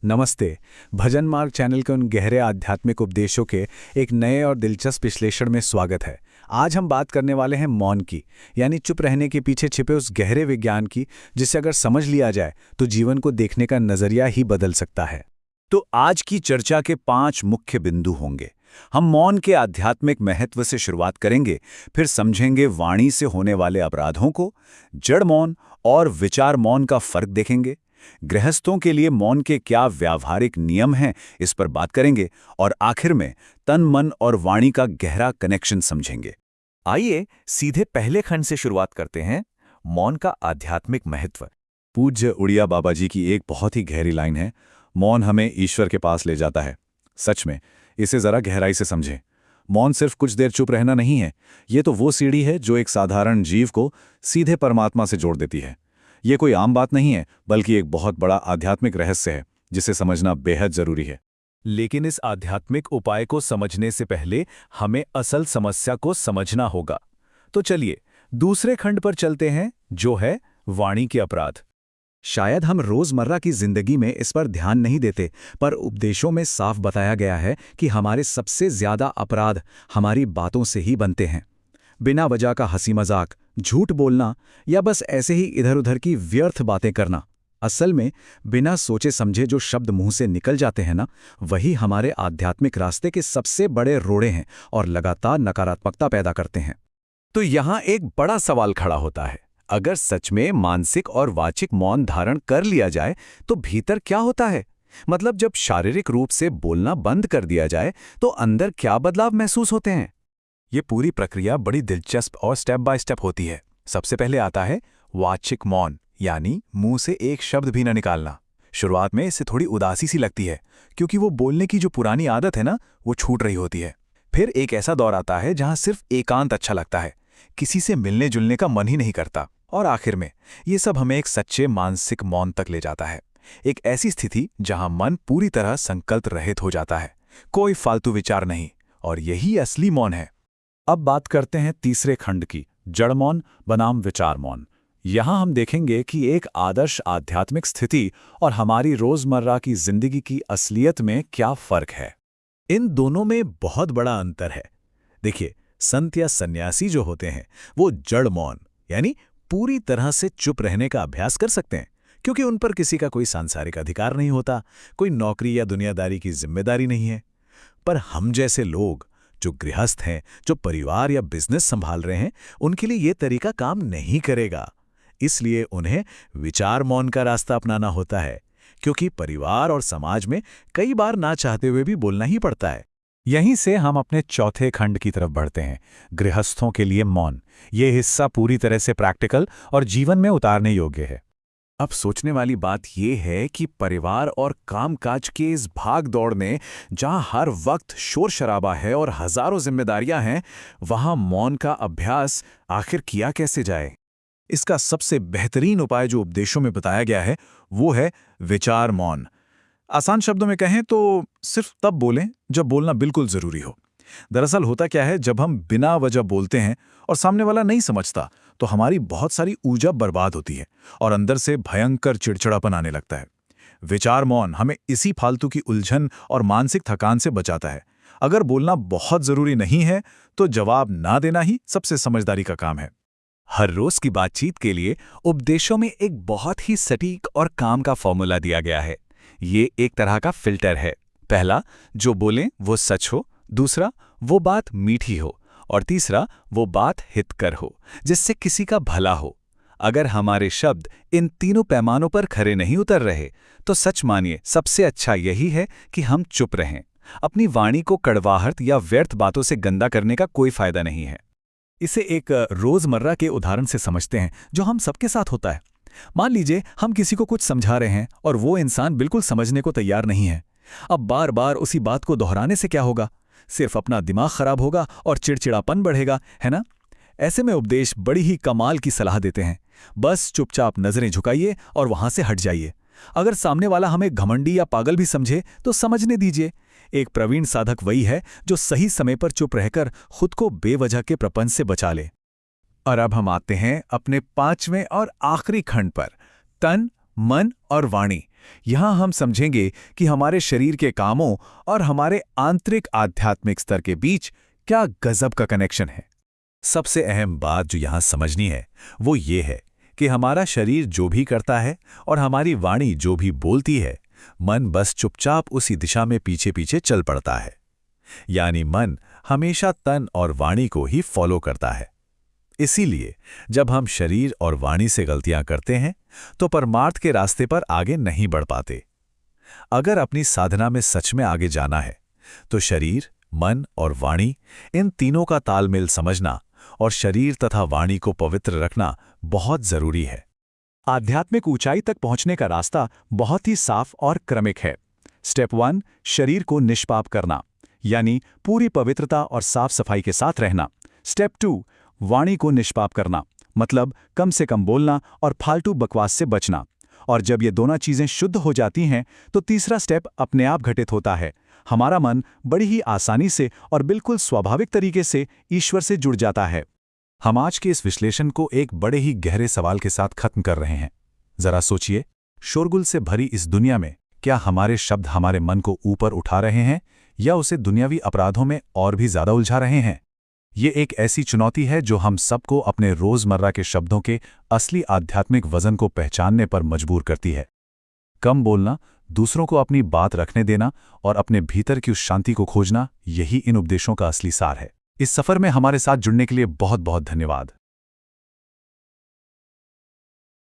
नमस्ते। भजन मार्ग चैनल के उन गहरे आध्यात्मिक उपदेशों के एक नए और दिलचस्प विश्लेषण में स्वागत है। आज हम बात करने वाले हैं मौन की, यानी चुप रहने के पीछे छिपे उस गहरे विज्ञान की, जिसे अगर समझ लिया जाए तो जीवन को देखने का नजरिया ही बदल सकता है। तो आज की चर्चा के 5 मुख्य बिंदु होंगे। हम मौन के आध्यात्मिक महत्व से शुरुआत करेंगे, फिर समझेंगे वाणी से होने वाले अपराधों को, जड़ मौन और विचार मौन का फर्क देखेंगे, गृहस्थों के लिए मौन के क्या व्यावहारिक नियम हैं इस पर बात करेंगे, और आखिर में तन मन और वाणी का गहरा कनेक्शन समझेंगे। आइए सीधे पहले खंड से शुरुआत करते हैं, मौन का आध्यात्मिक महत्व। पूज्य उड़िया बाबा जी की एक बहुत ही गहरी लाइन है, मौन हमें ईश्वर के पास ले जाता है। सच में, इसे जरा गहराई से समझें। मौन सिर्फ कुछ देर चुप रहना नहीं है, ये तो वो सीढ़ी है जो एक साधारण जीव को सीधे परमात्मा से जोड़ देती है। ये कोई आम बात नहीं है, बल्कि एक बहुत बड़ा आध्यात्मिक रहस्य है, जिसे समझना बेहद जरूरी है। लेकिन इस आध्यात्मिक उपाय को समझने से पहले हमें असल समस्या को समझना होगा। तो चलिए दूसरे खंड पर चलते हैं, जो है वाणी के अपराध। शायद हम रोजमर्रा की जिंदगी में इस पर ध्यान नहीं देते, पर उपदेशों में साफ बताया गया है कि हमारे सबसे ज्यादा अपराध हमारी बातों से ही बनते हैं। बिना वजह का हंसी मजाक, झूठ बोलना या बस ऐसे ही इधर उधर की व्यर्थ बातें करना। असल में बिना सोचे समझे जो शब्द मुंह से निकल जाते हैं ना, वही हमारे आध्यात्मिक रास्ते के सबसे बड़े रोड़े हैं और लगातार नकारात्मकता पैदा करते हैं। तो यहाँ एक बड़ा सवाल खड़ा होता है, अगर सच में मानसिक और वाचिक मौन धारण कर लिया जाए तो भीतर क्या होता है? मतलब जब शारीरिक रूप से बोलना बंद कर दिया जाए तो अंदर क्या बदलाव महसूस होते हैं? ये पूरी प्रक्रिया बड़ी दिलचस्प और स्टेप बाय स्टेप होती है। सबसे पहले आता है वाचिक मौन, यानी मुंह से एक शब्द भी न निकालना। शुरुआत में इससे थोड़ी उदासी सी लगती है, क्योंकि वो बोलने की जो पुरानी आदत है ना, वो छूट रही होती है। फिर एक ऐसा दौर आता है जहां सिर्फ एकांत अच्छा लगता है, किसी से मिलने जुलने का मन ही नहीं करता। और आखिर में ये सब हमें एक सच्चे मानसिक मौन तक ले जाता है, एक ऐसी स्थिति जहां मन पूरी तरह संकल्प रहित हो जाता है, कोई फालतू विचार नहीं, और यही असली मौन है। अब बात करते हैं तीसरे खंड की, जड़ मौन बनाम विचार मौन। यहाँ हम देखेंगे कि एक आदर्श आध्यात्मिक स्थिति और हमारी रोजमर्रा की जिंदगी की असलियत में क्या फर्क है। इन दोनों में बहुत बड़ा अंतर है। देखिए, संत या सन्यासी जो होते हैं वो जड़ मौन यानी पूरी तरह से चुप रहने का अभ्यास कर सकते हैं, क्योंकि उन पर किसी का कोई सांसारिक अधिकार नहीं होता, कोई नौकरी या दुनियादारी की जिम्मेदारी नहीं है। पर हम जैसे लोग जो गृहस्थ हैं, जो परिवार या बिजनेस संभाल रहे हैं, उनके लिए ये तरीका काम नहीं करेगा। इसलिए उन्हें विचार मौन का रास्ता अपनाना होता है, क्योंकि परिवार और समाज में कई बार ना चाहते हुए भी बोलना ही पड़ता है। यहीं से हम अपने चौथे खंड की तरफ बढ़ते हैं, गृहस्थों के लिए मौन। ये हिस्सा पूरी तरह से प्रैक्टिकल और जीवन में उतारने योग्य है। अब सोचने वाली बात यह है कि परिवार और कामकाज के इस भाग दौड़ में, जहां हर वक्त शोर शराबा है और हजारों जिम्मेदारियां हैं, वहां मौन का अभ्यास आखिर किया कैसे जाए? इसका सबसे बेहतरीन उपाय जो उपदेशों में बताया गया है वो है विचार मौन। आसान शब्दों में कहें तो सिर्फ तब बोलें जब बोलना बिल्कुल जरूरी हो। दरअसल होता क्या है, जब हम बिना वजह बोलते हैं और सामने वाला नहीं समझता, तो हमारी बहुत सारी ऊर्जा बर्बाद होती है और अंदर से भयंकर चिड़चिड़ापन आने लगता है। विचार मौन हमें इसी फालतू की उलझन और मानसिक थकान से बचाता है। अगर बोलना बहुत जरूरी नहीं है तो जवाब ना देना ही सबसे समझदारी का काम है। हर रोज की बातचीत के लिए उपदेशों में एक बहुत ही सटीक और काम का फॉर्मूला दिया गया है। ये एक तरह का फिल्टर है। पहला, जो बोलें वो सच हो। दूसरा, वो बात मीठी हो। और तीसरा, वो बात हितकर हो, जिससे किसी का भला हो। अगर हमारे शब्द इन तीनों पैमानों पर खरे नहीं उतर रहे, तो सच मानिए सबसे अच्छा यही है कि हम चुप रहें। अपनी वाणी को कड़वाहट या व्यर्थ बातों से गंदा करने का कोई फायदा नहीं है। इसे एक रोजमर्रा के उदाहरण से समझते हैं, जो हम सबके साथ होता है। मान लीजिए हम किसी को कुछ समझा रहे हैं और वो इंसान बिल्कुल समझने को तैयार नहीं है। अब बार बार उसी बात को दोहराने से क्या होगा? सिर्फ अपना दिमाग खराब होगा और चिड़चिड़ापन बढ़ेगा, है ना? ऐसे में उपदेश बड़ी ही कमाल की सलाह देते हैं। बस चुपचाप नजरें झुकाइए और वहां से हट जाइए। अगर सामने वाला हमें घमंडी या पागल भी समझे तो समझने दीजिए। एक प्रवीण साधक वही है जो सही समय पर चुप रहकर खुद को बेवजह के प्रपंच से बचा ले। और अब हम आते हैं अपने 5वें और आखिरी खंड पर, तन, मन और वाणी, यहाँ हम समझेंगे कि हमारे शरीर के कामों और हमारे आंतरिक आध्यात्मिक स्तर के बीच क्या गजब का कनेक्शन है। सबसे अहम बात जो यहाँ समझनी है वो ये है कि हमारा शरीर जो भी करता है और हमारी वाणी जो भी बोलती है, मन बस चुपचाप उसी दिशा में पीछे पीछे चल पड़ता है। यानी मन हमेशा तन और वाणी को ही फॉलो करता है। इसीलिए जब हम शरीर और वाणी से गलतियां करते हैं तो परमार्थ के रास्ते पर आगे नहीं बढ़ पाते। अगर अपनी साधना में सच में आगे जाना है तो शरीर, मन और वाणी, इन तीनों का तालमेल समझना और शरीर तथा वाणी को पवित्र रखना बहुत जरूरी है। आध्यात्मिक ऊंचाई तक पहुंचने का रास्ता बहुत ही साफ और क्रमिक है। स्टेप 1, शरीर को निष्पाप करना, यानी पूरी पवित्रता और साफ सफाई के साथ रहना। स्टेप 2, वाणी को निष्पाप करना, मतलब कम से कम बोलना और फालतू बकवास से बचना। और जब ये दोनों चीजें शुद्ध हो जाती हैं तो तीसरा स्टेप अपने आप घटित होता है। हमारा मन बड़ी ही आसानी से और बिल्कुल स्वाभाविक तरीके से ईश्वर से जुड़ जाता है। हम आज के इस विश्लेषण को एक बड़े ही गहरे सवाल के साथ खत्म कर रहे हैं। जरा सोचिए, शोरगुल से भरी इस दुनिया में क्या हमारे शब्द हमारे मन को ऊपर उठा रहे हैं या उसे दुनियावी अपराधों में और भी ज्यादा उलझा रहे हैं? ये एक ऐसी चुनौती है जो हम सबको अपने रोजमर्रा के शब्दों के असली आध्यात्मिक वजन को पहचानने पर मजबूर करती है। कम बोलना, दूसरों को अपनी बात रखने देना और अपने भीतर की उस शांति को खोजना, यही इन उपदेशों का असली सार है। इस सफर में हमारे साथ जुड़ने के लिए बहुत बहुत धन्यवाद।